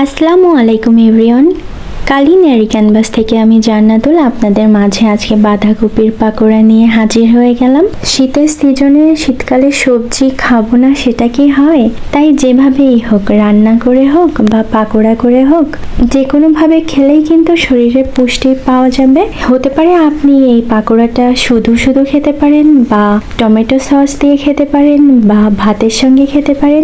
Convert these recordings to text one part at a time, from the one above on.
আসসালামু আলাইকুম everyone. Culinary canvas থেকে আমি জান্নাতুল আপনাদের মাঝে আজকে বাঁধাকপির পাকোড়া নিয়ে হাজির হয়ে গেলাম। শীতের সিজনে শীতকালে সবজি খাবো না সেটা কি হয়? তাই যেভাবেই হোক, রান্না করে হোক বা পাকোড়া করে হোক, যে কোনোভাবে খেলেই কিন্তু শরীরে পুষ্টি পাওয়া যাবে। হতে পারে আপনি এই পাকোড়াটা শুধু শুধু খেতে পারেন, বা টমেটো সস দিয়ে খেতে পারেন, বা ভাতের সঙ্গে খেতে পারেন।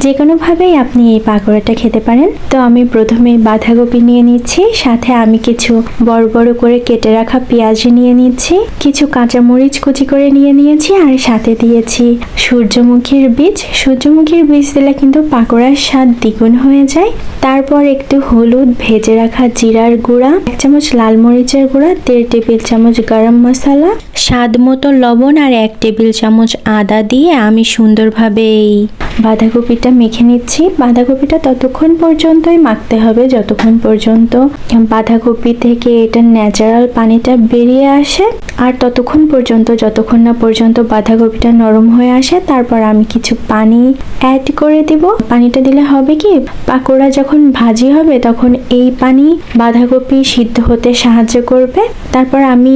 যে কোনোভাবেই আপনি এই পাকোড়াটা খেতে পারেন। তো আমি প্রথমে বাঁধাকপি নিয়ে নিচ্ছি, সাথে আমি কিছু বড় বড় করে কেটে রাখা পেঁয়াজ নিয়ে নিচ্ছি, কিছু কাঁচামরিচ কুচি করে নিয়ে নিয়েছি, আর সাথে দিয়েছি সূর্যমুখীর বীজ। সূর্যমুখীর বীজ দিলে কিন্তু পাকোড়ার স্বাদ দ্বিগুণ হয়ে যায়। তারপর একটু হলুদ, ভেজে রাখা জিরার গুঁড়া, 1 চামচ লাল মরিচের গুঁড়া, 1.5 টেবিল চামচ গরম মশলা, স্বাদ মতো লবণ আর 1 টেবিল চামচ আদা দিয়ে আমি সুন্দরভাবে এই বাঁধাকপিটা মেখে নিচ্ছি। বাঁধাকপিটা ততক্ষণ পর্যন্তই মাখতে হবে যতক্ষণ পর্যন্ত বাঁধাকপি থেকে এটার ন্যাচারাল পানিটা বেরিয়ে আসে, আর ততক্ষণ পর্যন্ত যতক্ষণ না পর্যন্ত বাঁধাকপিটা নরম হয়ে আসে। তারপর আমি কিছু পানি অ্যাড করে দিব। পানিটা দিলে হবে কি, পাকোড়া যখন ভাজি হবে তখন এই পানি বাঁধাকপি সিদ্ধ হতে সাহায্য করবে। তারপর আমি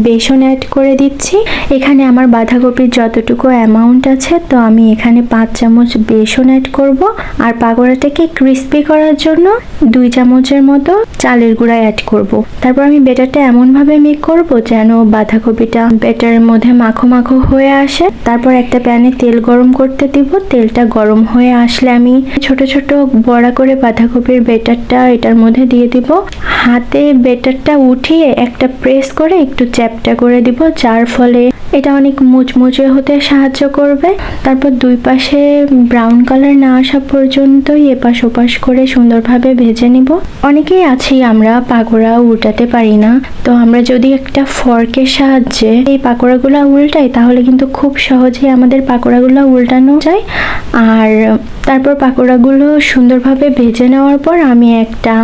বেসন অ্যাড করে দিচ্ছি। এখানে আমার বাঁধাকপির যতটুকু অ্যামাউন্ট আছে, তো আমি এখানে 5 চামচ বেসন অ্যাড করব। আর পাকোড়াটাকে ক্রিস্পি করার জন্য 2 চামচের মতো চালের গুঁড়া অ্যাড করব। তারপর আমি বেটারটা এমনভাবে মেক করব যেন বাঁধাকপিটা বেটারের মধ্যে মাখো মাখো হয়ে আসে। তারপর একটা প্যানে তেল গরম করতে দিব। তেলটা গরম হয়ে আসলে আমি ছোট ছোট বড়া করে বাঁধাকপির বেটারটা এটার মধ্যে দিয়ে দিব। হাতে বেটারটা উঠিয়ে একটা প্রেস করে একটু চ্যাপটা করে দিব, যার ফলে এটা অনেক মুচমুচে হতে সাহায্য করবে। তারপর দুই পাশে ব্রাউন কালার না আসা পর্যন্তই এপাশ ওপাশ করে সুন্দরভাবে ভেজে নিব। অনেকেই আছি আমরা পাকোড়া উল্টাতে পারি না, তো আমরা যদি একটা ফর্কের সাহায্যে এই পাকোড়াগুলো উল্টাই তাহলে কিন্তু খুব সহজেই আমাদের পাকোড়াগুলো উল্টানো যায়। আর তারপর পাকোড়াগুলো সুন্দরভাবে ভেজে নেওয়ার পর আমি একটা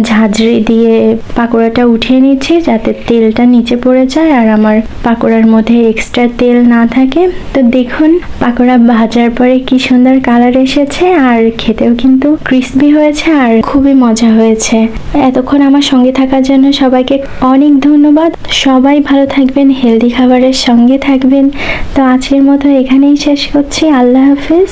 ঝাঁঝরি দিয়ে পাকোড়াটা উঠিয়ে নিচ্ছি যাতে তেলটা নিচে পড়ে যায় আর আমার পাকোড়ার মধ্যে এক্সট্রা তেল না থাকে। তো দেখুন পাকোড়া ভাজার পরে কি সুন্দর কালার এসেছে, আর খেতেও কিন্তু ক্রিস্পি হয়েছে আর খুবই মজা হয়েছে। এতক্ষণ আমার সঙ্গে থাকার জন্য সবাইকে অনেক ধন্যবাদ। সবাই ভালো থাকবেন, হেলদি খাবারের সঙ্গে থাকবেন। তো আজকের মতো এখানেই শেষ করছি। আল্লাহ হাফিজ।